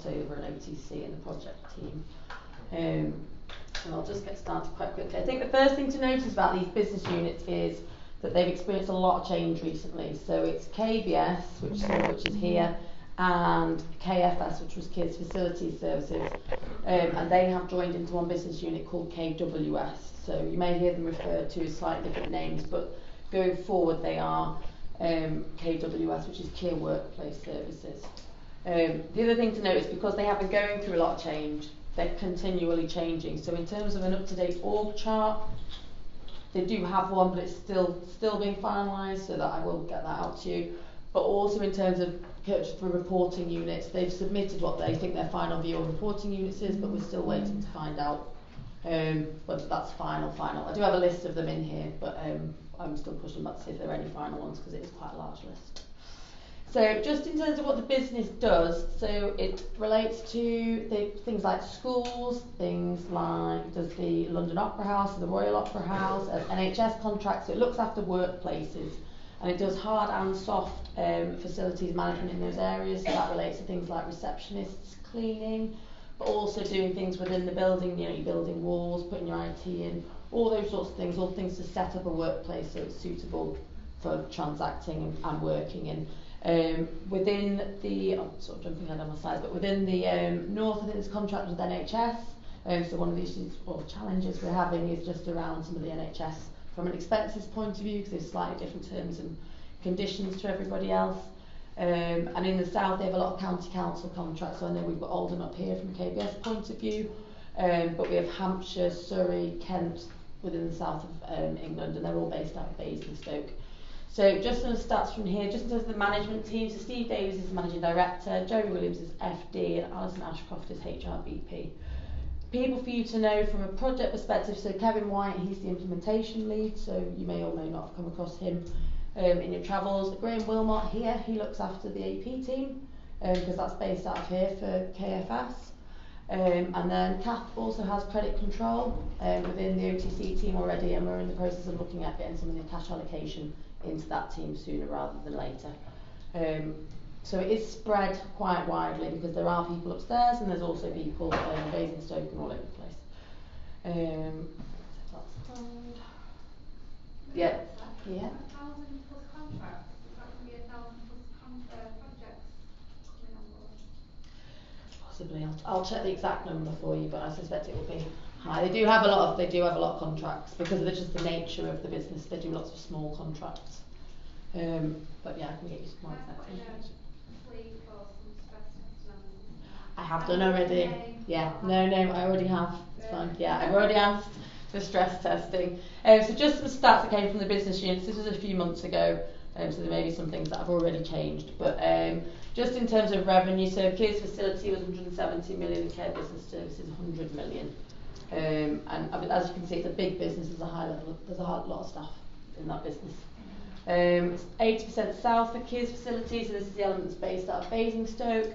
over an OTC in the project team. And I'll just get started quite quickly. I think the first thing to notice about these business units is that they've experienced a lot of change recently. So it's KBS, which is here, and KFS, which was Kids Facilities Services, and they have joined into one business unit called KWS. So you may hear them referred to as slightly different names, but going forward they are KWS, which is Care Workplace Services. The other thing to note is because they have been going through a lot of change, they're continually changing. So in terms of an up-to-date org chart, they do have one, but it's still being finalised, so that I will get that out to you. But also in terms of for reporting units, they've submitted what they think their final view of reporting units is, but we're still waiting to find out whether that's final. I do have a list of them in here, but I'm still pushing back to see if there are any final ones, because it is quite a large list. So just in terms of what the business does, so it relates to things like schools, things like does the London Opera House, the Royal Opera House, NHS contracts. So it looks after workplaces, and it does hard and soft facilities management in those areas. So that relates to things like receptionists, cleaning, but also doing things within the building. You know, you're building walls, putting your IT in, all those sorts of things. All things to set up a workplace so it's suitable for transacting and working in. Within the, I'm sort of jumping ahead on my slides, but within the north, I think there's contract with NHS. So one of the issues or challenges we're having is just around some of the NHS from an expenses point of view, because there's slightly different terms and conditions to everybody else. And in the south, they have a lot of county council contracts. So I know we've got Oldham up here from a KBS point of view, but we have Hampshire, Surrey, Kent within the south of England, and they're all based out of Basingstoke. So just some stats from here, just in terms of the management team. So Steve Davies is the Managing Director, Jerry Williams is FD, and Alison Ashcroft is HRBP. People for you to know from a project perspective, so Kevin White, he's the implementation lead, so you may or may not have come across him in your travels. Graham Wilmot here, he looks after the AP team, because that's based out of here for KFS. And then Kath also has credit control within the OTC team already, and we're in the process of looking at getting some of the cash allocation into that team sooner rather than later. So it is spread quite widely, because there are people upstairs and there's also people in Basingstoke and all over the place. That's fine. Yeah. Yeah. 1,000 plus contracts. Is that going to be 1,000 plus projects coming on board? Possibly. I'll check the exact number for you, but I suspect it will be high. They do have a lot of contracts because of just the nature of the business. They do lots of small contracts. But yeah, I can get you some more exact information. I have done already. Yeah, no, I already have. It's fine. Yeah, I've already asked for stress testing. So just some stats that came from the business units. This was a few months ago, so there may be some things that have already changed. But just in terms of revenue, so Kids Facility was 170 million, Care Business Services 100 million. And as you can see, it's a big business. There's a lot of staff in that business. It's 80% south for Kids Facilities, so this is the element that's based out of Basingstoke.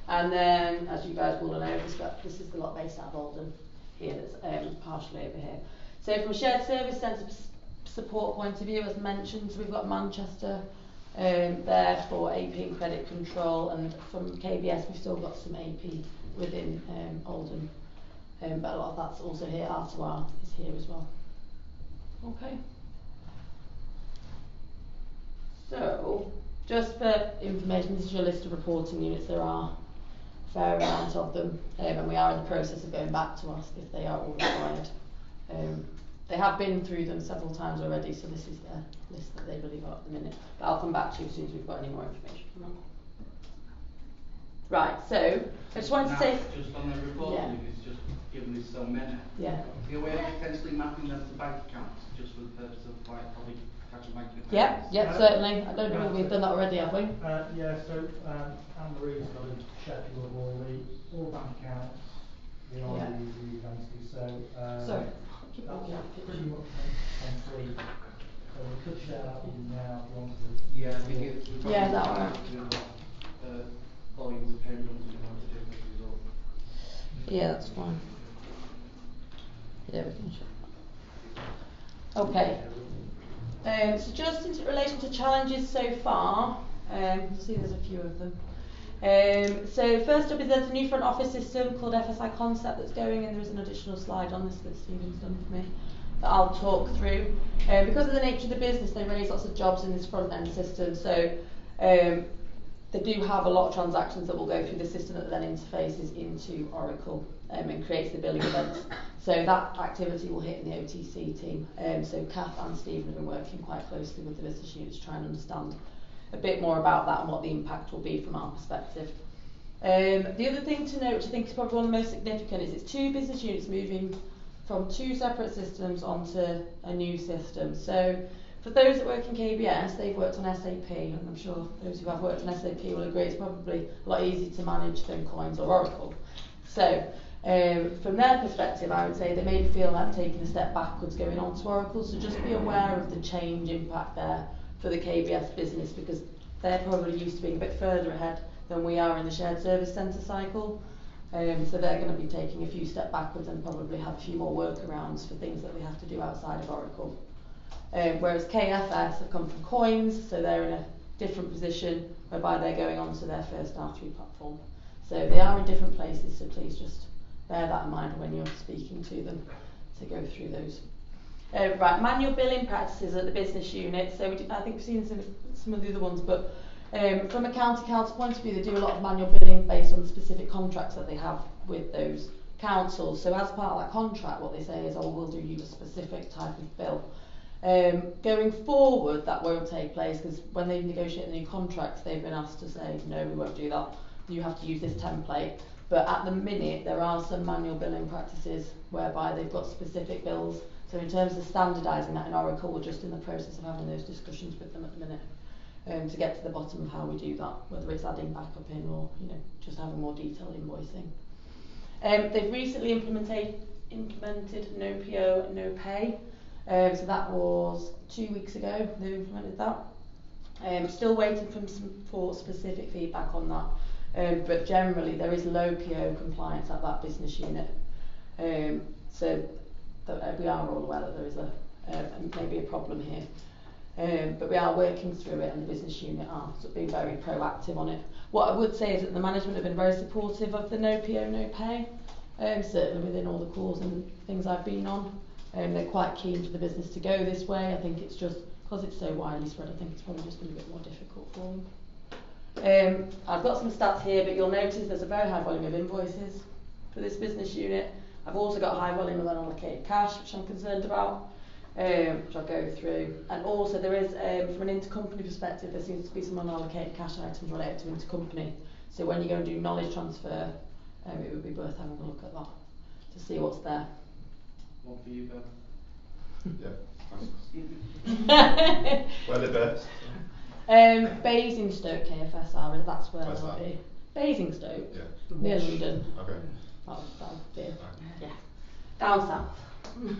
And then, as you guys will know, this is the lot based out of Oldham here, that's partially over here. So from a shared service centre support point of view, as mentioned, we've got Manchester there for AP and credit control, and from KBS we've still got some AP within Oldham. But a lot of that's also here, R2R is here as well. Okay. So, just for information, this is your list of reporting units. There are a fair amount of them, and we are in the process of going back to ask if they are all required. They have been through them several times already, so this is their list that they believe are at the minute. But I'll come back to you as soon as we've got any more information from them. Right, so I just wanted to say... Just on the reporting units, just given there's so many. Yeah. Are you aware of potentially mapping them to bank accounts, just for the purpose of probably catching bank accounts? Yeah, certainly. I don't know if we've done that already, have we? Yeah, so Anne-Marie's got a schedule of all bank accounts, the entities, so Sorry. that's pretty much complete. So we could share that with you now if you want to. Yeah, I think it's... Yeah, that one. Volumes of payments we want to do as a result. Yeah, that's fine. Yeah, we can show. Okay. So just in relation to challenges so far, you can see there's a few of them. So first up is there's a new front office system called FSI Concept that's going, and there is an additional slide on this that Stephen's done for me that I'll talk through. Because of the nature of the business, they raise lots of jobs in this front end system, so they do have a lot of transactions that will go through the system that then interfaces into Oracle and creates the billing events. So that activity will hit in the OTC team. So Kath and Stephen have been working quite closely with the business units to try and understand a bit more about that and what the impact will be from our perspective. The other thing to note, which I think is probably one of the most significant, is it's 2 business units moving from 2 separate systems onto a new system. So for those that work in KBS, they've worked on SAP, and I'm sure those who have worked on SAP will agree it's probably a lot easier to manage than Coins or Oracle. So from their perspective, I would say they maybe feel like taking a step backwards going on to Oracle, so just be aware of the change impact there for the KBS business, because they're probably used to being a bit further ahead than we are in the shared service centre cycle. So they're going to be taking a few steps backwards and probably have a few more workarounds for things that they have to do outside of Oracle. Whereas KFS have come from Coins, so they're in a different position whereby they're going on to their first R3 platform. So they are in different places, so please just bear that in mind when you're speaking to them to go through those. Right, manual billing practices at the business unit. So I think we've seen some of the other ones, but from a county council point of view, they do a lot of manual billing based on the specific contracts that they have with those councils. So as part of that contract, what they say is, oh, we'll do you a specific type of bill. Going forward, that won't take place, because when they negotiate the new contracts, they've been asked to say, no, we won't do that. You have to use this template. But at the minute, there are some manual billing practices whereby they've got specific bills. So in terms of standardising that in Oracle, we're just in the process of having those discussions with them at the minute to get to the bottom of how we do that, whether it's adding backup in or just having more detailed invoicing. They've recently implemented no PO, no pay. So that was 2 weeks ago they implemented that. Still waiting for specific feedback on that. But generally there is low PO compliance at that business unit. So we are all aware that there is maybe a problem here. But we are working through it, and the business unit are being very proactive on it. What I would say is that the management have been very supportive of the no PO, no pay, certainly within all the calls and things I've been on. They're quite keen for the business to go this way. I think it's just, because it's so widely spread, I think it's probably just been a bit more difficult for them. I've got some stats here, but you'll notice there's a very high volume of invoices for this business unit. I've also got a high volume of unallocated cash, which I'm concerned about, which I'll go through. And also there is, from an intercompany perspective, there seems to be some unallocated cash items related to intercompany. So when you go and do knowledge transfer, it would be worth having a look at that to see what's there. One for you, Ben. Yeah, thanks. Where they're best? Basingstoke KFSR, that's where Where's they'll that? be. Basingstoke, Yeah. near London. Okay. That'll be it. Okay. Yeah. Down south. How many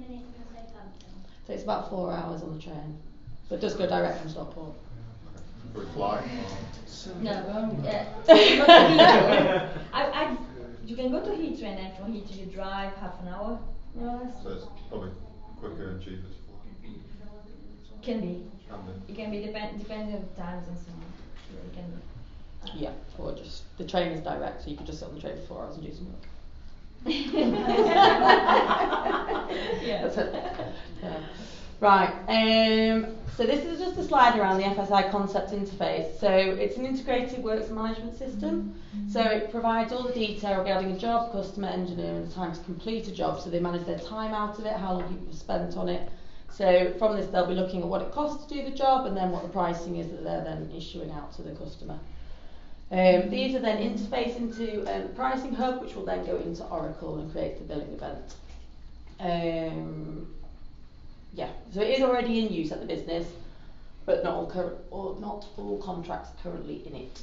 minutes in the safe London? So it's about 4 hours on the train, but it does go direct from Stockport. Okay. Would it fly? No, yeah. You can go to Heathrow, and then from Heathrow you drive half an hour, more or less. So it's probably quicker and cheaper to fly. Can be. Can be. It can be depending on times and so on. Yeah, it can be. Yeah, or just the train is direct, so you could just sit on the train for 4 hours and do some work. Yeah. That's it. Yeah. Right, so this is just a slide around the FSI concept interface. So it's an integrated works management system. So it provides all the detail regarding a job, customer, engineer, and the time to complete a job. So they manage their time out of it, how long people have spent on it. So from this they'll be looking at what it costs to do the job, and then what the pricing is that they're then issuing out to the customer. These are then interfaced into the pricing hub, which will then go into Oracle and create the billing event. Yeah, so it is already in use at the business, but not all contracts currently in it.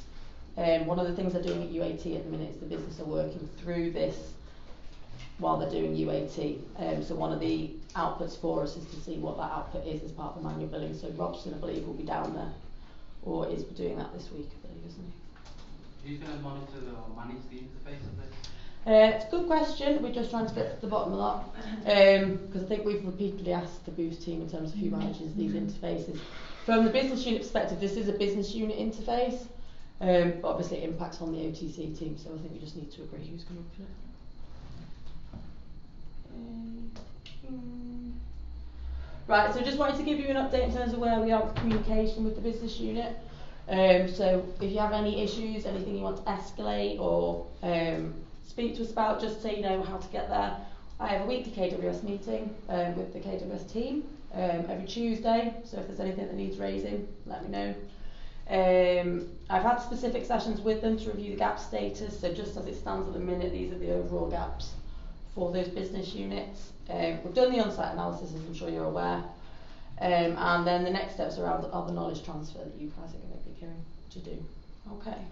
One of the things they're doing at UAT at the minute is the business are working through this while they're doing UAT. So one of the outputs for us is to see what that output is as part of the manual billing. So Robson, I believe, will be down there, or is doing that this week, I believe, isn't he? Who's going to monitor or manage the interface of this? It's a good question. We're just trying to get to the bottom of that, because I think we've repeatedly asked the Boost team in terms of who manages these interfaces. From the business unit perspective, this is a business unit interface, But obviously it impacts on the OTC team, so I think we just need to agree who's going to open it. Right, so just wanted to give you an update in terms of where we are with communication with the business unit. So if you have any issues, anything you want to escalate or speak to us about, just so you know how to get there. I have a weekly KWS meeting with the KWS team every Tuesday, so if there's anything that needs raising, let me know. I've had specific sessions with them to review the gap status, so just as it stands at the minute, these are the overall gaps for those business units. We've done the on-site analysis, as I'm sure you're aware, and then the next steps are the knowledge transfer that you guys are going to be going to do. Okay.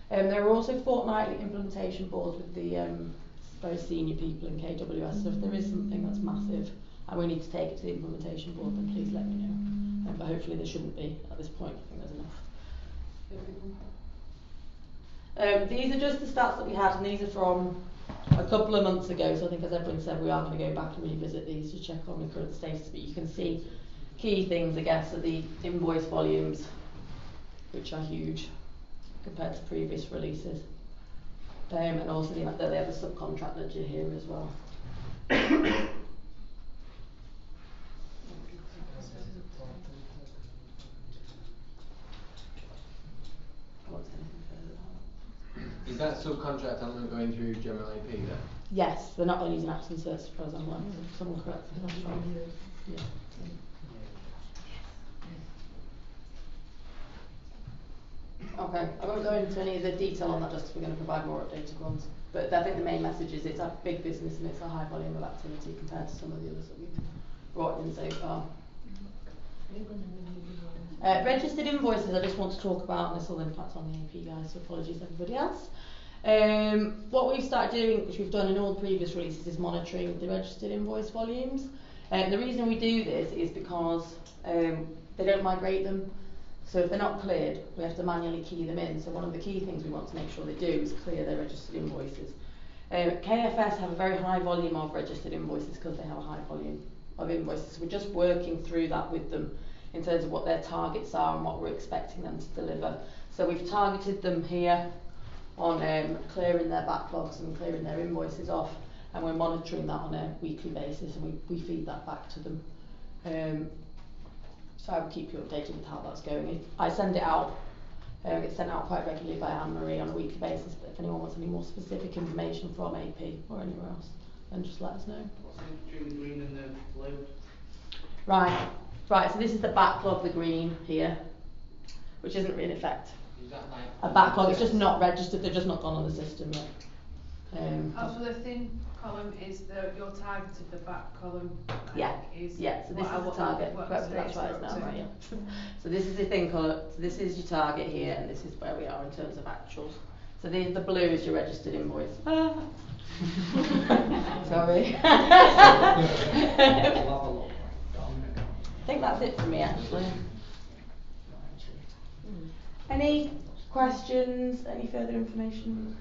There are also fortnightly implementation boards with the very senior people in KWS, so if there is something that's massive and we need to take it to the implementation board, then please let me know. But hopefully there shouldn't be at this point. I think there's enough. These are just the stats that we had, and these are from a couple of months ago, so I think, as everyone said, we are going to go back and revisit these to check on the current status, but you can see key things, I guess, are the invoice volumes, which are huge compared to previous releases, and also the they have a subcontract ledger here as well. Is that subcontract element going through general AP then? Yes, they're not going to use an absence search, as far as I'm aware. Someone correct me, that's right. Yeah. Okay, I won't go into any of the detail on that just because we're going to provide more updated ones. But I think the main message is it's a big business and it's a high volume of activity compared to some of the others that we've brought in so far. Registered invoices I just want to talk about, and this will impact on the AP guys, so apologies to everybody else. What we've started doing, which we've done in all previous releases, is monitoring the registered invoice volumes. The reason we do this is because they don't migrate them. So if they're not cleared, we have to manually key them in. So one of the key things we want to make sure they do is clear their registered invoices. KFS have a very high volume of registered invoices because they have a high volume of invoices. We're just working through that with them in terms of what their targets are and what we're expecting them to deliver. So we've targeted them here on clearing their backlogs and clearing their invoices off, and we're monitoring that on a weekly basis, and we feed that back to them. So I will keep you updated with how that's going. I send it out, it's sent out quite regularly by Anne-Marie on a weekly basis, but if anyone wants any more specific information from AP or anywhere else, then just let us know. What's the between the green and the blue? Right, so this is the backlog, the green here, which isn't really in effect Is that like a backlog, it's just not registered, they've just not gone on the system yet. So the thin column is your targeted, the back column Yeah, is so this is the target. That's right now, right? Yeah. So this is the thin colour. So this is your target here, and this is where we are in terms of actuals. So the blue is your registered invoice. Sorry. I think that's it for me actually. Any questions? Any further information?